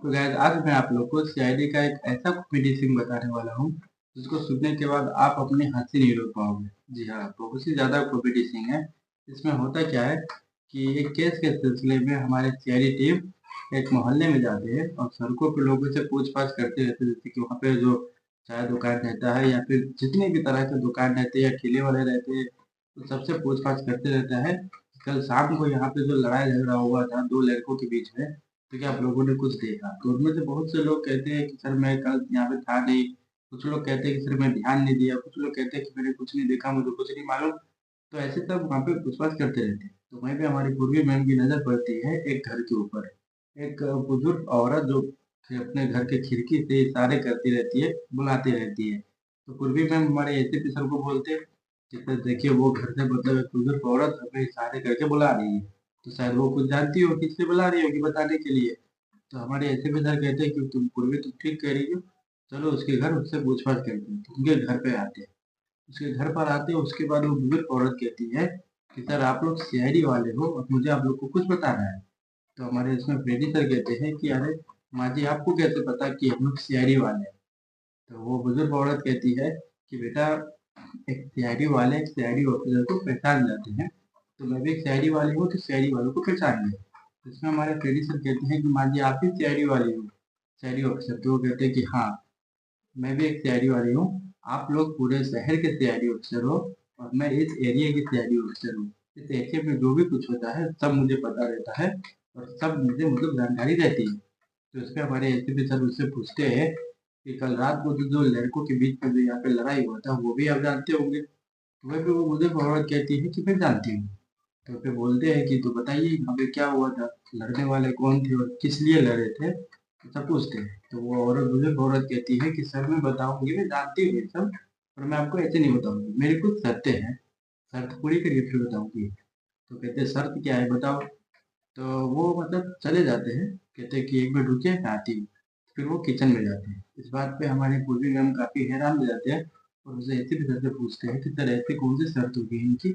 तो गाइस आज मैं आप लोग को सीआईडी का एक ऐसा कॉमेडी सीन बताने वाला हूँ जिसको सुनने के बाद आप अपनी हंसी नहीं रोक पाओगे। जी हाँ, बहुत ही ज़्यादा कॉमेडी सीन है। इसमें होता क्या है कि एक केस के सिलसिले में हमारे सीआईडी टीम एक मोहल्ले में जाते हैं और सड़कों पे लोगों से पूछताछ करते रहते हैं, जैसे कि वहाँ पे जो चाय दुकान रहता है या फिर जितने भी तरह के दुकान रहते हैं या ठेले वाले रहते हैं, तो सबसे पूछताछ करते रहता है। कल शाम को यहाँ पे जो लड़ाई झगड़ा हुआ था दो लड़कों के बीच में, तो क्या आप लोगों ने कुछ देखा? तो उनमें से बहुत से लोग कहते हैं कि सर मैं कल यहाँ पे था नहीं, कुछ लोग कहते हैं कि सर मैं ध्यान नहीं दिया, कुछ लोग कहते हैं कि मैंने कुछ नहीं देखा, मुझे कुछ नहीं मालूम। तो ऐसे सब वहाँ पे विश्वास करते रहते हैं। तो वहीं पे हमारी पूर्वी मैम की नज़र पड़ती है एक घर के ऊपर। एक बुजुर्ग औरत जो कि अपने घर के खिड़की से इशारे करती रहती है, बुलाती रहती है। तो पूर्वी मैम हमारे एसीपी सर को बोलते हैं कि सर देखिए वो घर से मतलब एक बुजुर्ग औरत हमें इशारे करके बुला रही है। तो शायद वो कुछ जानती हो किससे बुला रही होगी बताने के लिए। तो हमारे ऐसे में सर कहते हैं कि तुम पूर्वी तुम ठीक कह रही हो, चलो उसके घर उससे पूछताछ करते हैं। तो उनके घर पे आते हैं। उसके घर पर आते हैं, उसके बाद वो बुजुर्ग औरत कहती है कि सर आप लोग सीआईडी वाले हो और मुझे आप लोग को कुछ बताना है। तो हमारे इसमें फ्रेडी सर कहते हैं कि अरे माँ जी आपको कैसे पता कि हम लोग सीआईडी वाले हैं? तो वो बुजुर्ग औरत कहती है कि बेटा एक सीआईडी वाले एक सीआईडी ऑफिसर को पहचान जाते हैं, तो मैं भी एक सीआईडी वाली हूँ तो सीआईडी वालों को पहचान लिया। तो इसमें हमारे फ्रेडी सर कहते हैं कि माँ जी आप भी सीआईडी वाली हो, सीआईडी ऑफिसर? तो वो कहते हैं कि हाँ मैं भी एक सीआईडी वाली हूँ। आप लोग पूरे शहर के सीआईडी ऑफिसर हो और मैं इस एरिया की सीआईडी ऑफिसर हूँ। इस एरिया में जो भी कुछ होता है सब मुझे पता रहता है और सब मुझे मतलब जानकारी रहती है। तो इसपे हमारे एसीपी सर उससे पूछते हैं कि कल रात को जो लड़कों के बीच में जो यहाँ पे लड़ाई हुआ था वो भी आप जानते होंगे? तो वहीं पे वो मुझे फॉरवर्ड कहती है कि मैं जानती हूँ। तो फिर बोलते हैं कि तो बताइए यहाँ पे क्या हुआ था, लड़ने वाले कौन थे और किस लिए लड़े थे, ऐसा पूछते हैं। तो वो औरत मुझे औरत कहती है कि सर मैं बताऊंगी, मैं जानती हूँ ये सब, पर मैं आपको ऐसे नहीं बताऊंगी, मेरी कुछ शर्तें हैं, शर्त पूरी करिए फिर बताऊंगी। तो कहते हैं शर्त क्या है बताओ? तो वो मतलब चले जाते हैं, कहते हैं कि एक मिनट रुकिए मैं आती हूँ। फिर वो किचन में जाते हैं। इस बात पे हमारे पूर्वी मैम काफी हैरान हो जाते हैं और उसे ऐसे भी सर से पूछते हैं कि सर ऐसी कौन सी शर्त होगी इनकी?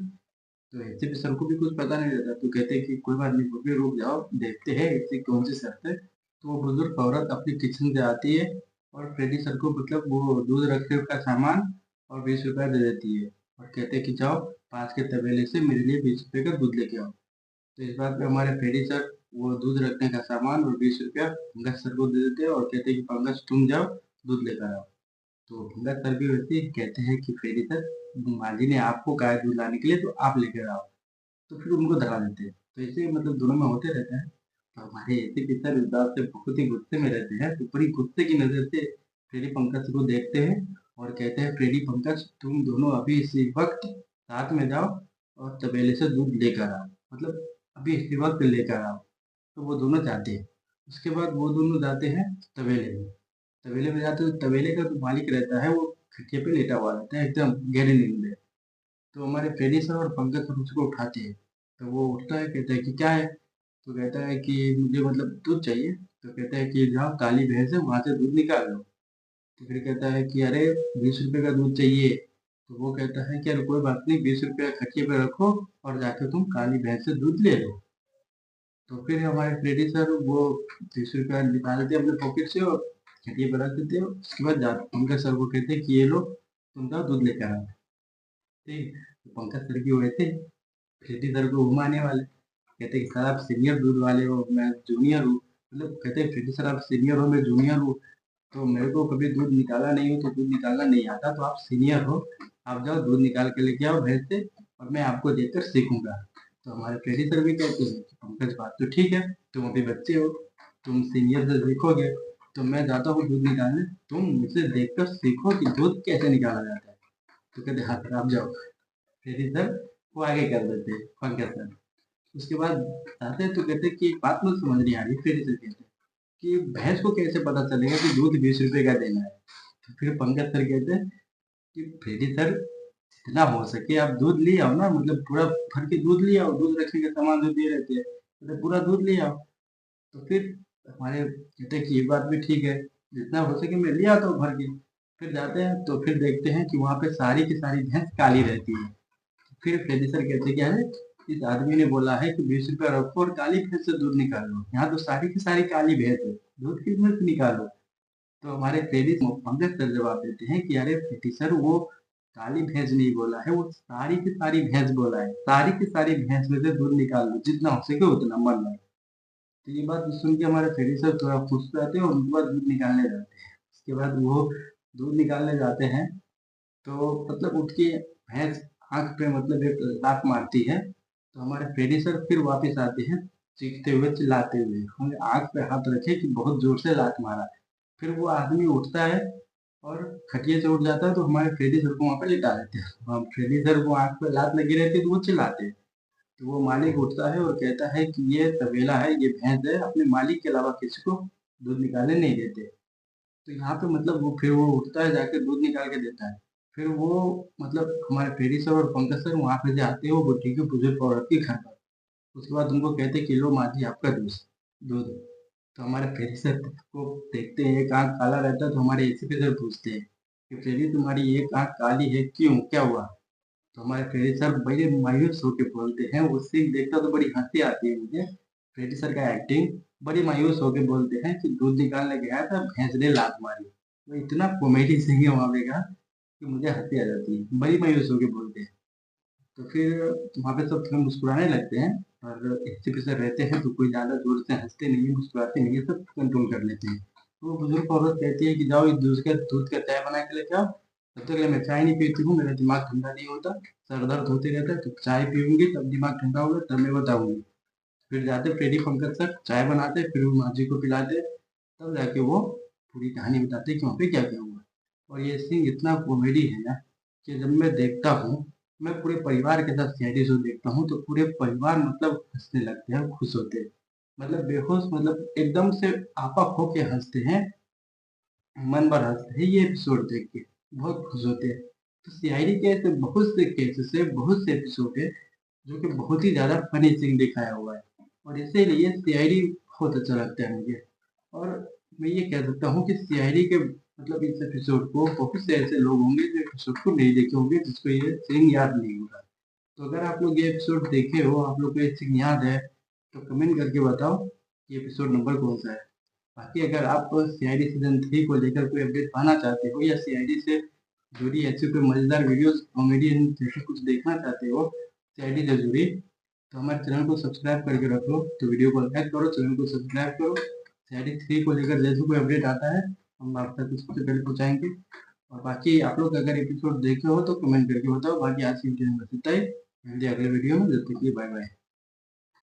तो ऐसे भी सर को भी कुछ पता नहीं रहता। तो कहते हैं कि कोई बात नहीं पूर्वी रुक जाओ, देखते हैं ऐसी कौन सी शर्त है। तो वो बुजुर्ग औरत अपनी किचन से आती है और फ्रेडी सर को मतलब वो दूध रखे का सामान और 20 रुपया दे देती है और कहते हैं कि जाओ पास के तबेले से मेरे लिए 20 रुपये का दूध लेके आओ। तो इस बात पे हमारे फ्रेडी सर वो दूध रखने का सामान और 20 रुपया पंकज सर को दे देते हैं और कहते हैं कि पंकज तुम जाओ दूध लेकर आओ। तो पंकज सर भी वैसे ही कहते हैं कि फ्रेडी सर माँ जी ने आपको कहा है दूध लाने के लिए तो आप लेकर आओ। तो फिर उनको धरा देते हैं। तो ऐसे मतलब दोनों में होते रहता है। तो हमारे ऐसे पिता इस बात से बहुत ही गुस्से में रहते हैं, तो बड़ी गुस्से की नज़र से फ्रेडी पंकज को देखते हैं और कहते हैं फ्रेडी पंकज तुम दोनों अभी इसी वक्त साथ में जाओ और तबेले से दूध लेकर आओ, मतलब अभी इसी वक्त लेकर आओ। तो वो दोनों जाते हैं। उसके बाद वो दोनों जाते हैं तबेले में। तबेले में जाते हैं, तो तबेले का जो मालिक रहता है वो खटिया पे लेटा हुआ रहता है एकदम गहरी नींद में। तो हमारे फ्रेडी सर और पंकज सर उसको उठाते हैं। तो वो उठता है, कहता है कि क्या है? तो कहता है कि मुझे मतलब दूध चाहिए। तो कहता है कि जाओ काली भैंस है वहां से दूध निकाल लो। तो फिर कहता है कि अरे 20 रुपए का दूध चाहिए। तो वो कहता है कि अरे कोई बात नहीं, 20 रुपया खटिया पे रखो और जाके तुम काली भैंस से दूध ले लो। तो फिर हमारे फ्रेडी सर वो 20 रुपया निकालते हैं अपने पॉकेट से और खटिया पे रख देते हैं। उसके बाद जाते पंकज सर को कहते हैं कि ये लो तुम जाओ दूध लेकर आओ। ठीक, तो पंकज सर की वजह से फ्रेडी सर को घुमाने वाले, कहते कि सर आप सीनियर दूध वाले हो मैं जूनियर हूँ, मतलब कहते हैं फ्रेडी सर आप सीनियर हो मैं जूनियर हूँ, तो मेरे को कभी दूध निकाला नहीं हो तो दूध निकालना नहीं आता, तो आप सीनियर हो, आप जाओ दूध निकाल के लेके आओ भैंस से और मैं आपको देखकर सीखूंगा। तो हमारे फ्रेडी सर भी कहते हैं कि पंकज बात तो ठीक है, तुम अभी बच्चे हो, तुम सीनियर से सीखोगे, तो मैं जाता हूँ दूध निकालने, तुम मुझसे देखकर सीखो कि दूध कैसे निकाला जाता है। तो कहते हाँ सर आप जाओ। फ्रेडी सर वो आगे कर देते हैं पंकज सर। उसके बाद जाते हैं तो कहते हैं कि एक बात मुझे समझ नहीं आ रही। फ्रेडी सर कहते हैं कि भैंस को कैसे पता चलेगा कि दूध 20 रुपए का देना है? तो फिर पंकज सर कहते हैं कि फ्रेडी सर जितना हो सके आप दूध ले आओ ना, मतलब पूरा भर के दूध ले आओ, दूध रखने के सामान जो दे रहते हैं तो पूरा दूध ले आओ। तो फिर हमारे कहते हैं कि ये बात भी ठीक है, जितना हो सके मैं ले आता हूँ भर के। फिर जाते हैं तो फिर देखते हैं कि वहाँ पे सारी की सारी भैंस काली रहती है। फिर फ्रेडी सर कहते हैं कि अरे इस आदमी ने बोला है कि 20 रुपया रखो और काली भैंस से दूध निकालो, यहाँ तो सारी की सारी काली भैंस है। दूध की मिल्क निकालो। तो हमारे फ्रेडी पंकज सर जवाब देते हैं कि अरे फ्रेडी सर, वो काली भैंस नहीं बोला है, वो सारी की सारी भैंस बोला है, सारी की सारी भैंस में से दूध निकाल लो, जितना हो सके उतना मन लो। तो ये बात सुन के हमारे फ्रेडी सर थोड़ा खुश हो जाते हैं और उनके बाद दूध निकालने जाते हैं। उसके बाद वो दूध निकालने जाते हैं, तो मतलब उठ के भैंस आँख पे मतलब एक लात मारती है। तो हमारे फ्रेडी सर फिर वापस आते हैं, चीखते हुए, चिल्लाते हुए, उन्होंने आँख पे हाथ रखे कि बहुत ज़ोर से लात मारा। फिर वो आदमी उठता है और खटिया से उठ जाता है, तो हमारे फ्रेडी सर को वहाँ पे लिटा देते हैं। हम फ्रेडी सर को आँख पे लात लगी रहती है, तो वो चिल्लाते हैं। तो वो मालिक उठता है और कहता है कि ये तबेला है, ये भैंस है, अपने मालिक के अलावा किसी को दूध निकालने नहीं देते। तो यहाँ पे मतलब वो फिर वो उठता है, जाके दूध निकाल के देता है। फिर वो मतलब हमारे फेरी सर और पंकज सर वहाँ पे से आते हैं वो बुढ़ी के बुजुर्ग औरत के घर पर। उसके बाद उनको कहते हैं कि लो माँ जी, आपका दूध। तो हमारे फेरी सर को देखते हैं, एक आँख काला रहता है, तो हमारे एसीपी सर पूछते हैं कि फेरी, तुम्हारी एक आँख काली है, क्यों, क्या हुआ? तो हमारे फेरी सर बड़े मायूस होके बोलते हैं, उस सीन देखकर तो बड़ी हंसी आती है मुझे। फेरी सर का एक्टिंग, बड़ी मायूस होके बोलते हैं कि दूध निकालने गया था, भैंस ने लात मारी। वो इतना कॉमेडी सीन है वहाँ पे का कि मुझे हंसी आ जाती है, बड़ी मायूस होके बोलते हैं। तो फिर वहाँ पे सब थोड़ा मुस्कुराने लगते हैं, और एसीपी सर रहते हैं तो कोई ज़्यादा जोर से हंसते नहीं है, मुस्कुराते नहीं है, सब कंट्रोल कर लेते हैं। तो वो बुजुर्ग औरत कहती है कि जाओ, इस दूध का चाय बना के लेके आओ। तब तक मैं चाय नहीं पीती हूँ, मेरा दिमाग ठंडा नहीं होता, सर दर्द होते रहता है, तो चाय पीऊंगी तब दिमाग ठंडा होगा, तब मैं बताऊंगी। फिर जाते फ्रेडी पंकज सर चाय बनाते, फिर वो माँ जी को पिलाते, तब जाके वो पूरी कहानी बताते कि वहाँ पे क्या क्या हुआ। और ये सीन इतना कॉमेडी है ना कि जब मैं देखता हूँ, मैं पूरे परिवार के साथ सीआईडी शो देखता हूँ, तो पूरे परिवार मतलब हंसने लगते हैं, खुश होते हैं, मतलब बेहोश, मतलब एकदम से आपा खो के हंसते हैं, मन भर हंसते हैं ये एपिसोड देख के, बहुत खुश होते हैं। तो सीआईडी के ऐसे बहुत से केसेस है, बहुत से एपिसोड है जो कि बहुत ही ज़्यादा फनी सीन दिखाया हुआ है, और इसीलिए सीआईडी बहुत अच्छा लगता है मुझे। और मैं ये कह सकता हूँ कि सीआईडी के मतलब इस एपिसोड को बहुत से ऐसे लोग होंगे जो एपिसोड को नहीं देखे होंगे, जिसको ये सीन याद नहीं होगा। तो अगर आप लोग ये एपिसोड देखे हो, आप लोग को ये सीन याद है, तो कमेंट करके बताओ कि एपिसोड नंबर कौन सा है। बाकी अगर आप सीआईडी सीजन 3 को लेकर कोई अपडेट पाना चाहते हो, या सीआईडी से जुड़ी ऐसी कोई मजेदार वीडियोस, कॉमेडियन जैसे कुछ देखना चाहते हो सीआईडी से जुड़ी, तो हमारे चैनल को सब्सक्राइब करके रख लो। तो वीडियो को लाइक करो, चैनल को सब्सक्राइब करो। सीआईडी 3 को लेकर जैसे कोई अपडेट आता है, हम आप तक सबसे पहले पहुँचाएंगे। और बाकी आप लोग अगर एपिसोड देखे हो तो कमेंट करके बताओ। बाकी आज की वीडियो में बस इतना ही, मिलते हैं अगले वीडियो में, जब तक कि बाय बाय।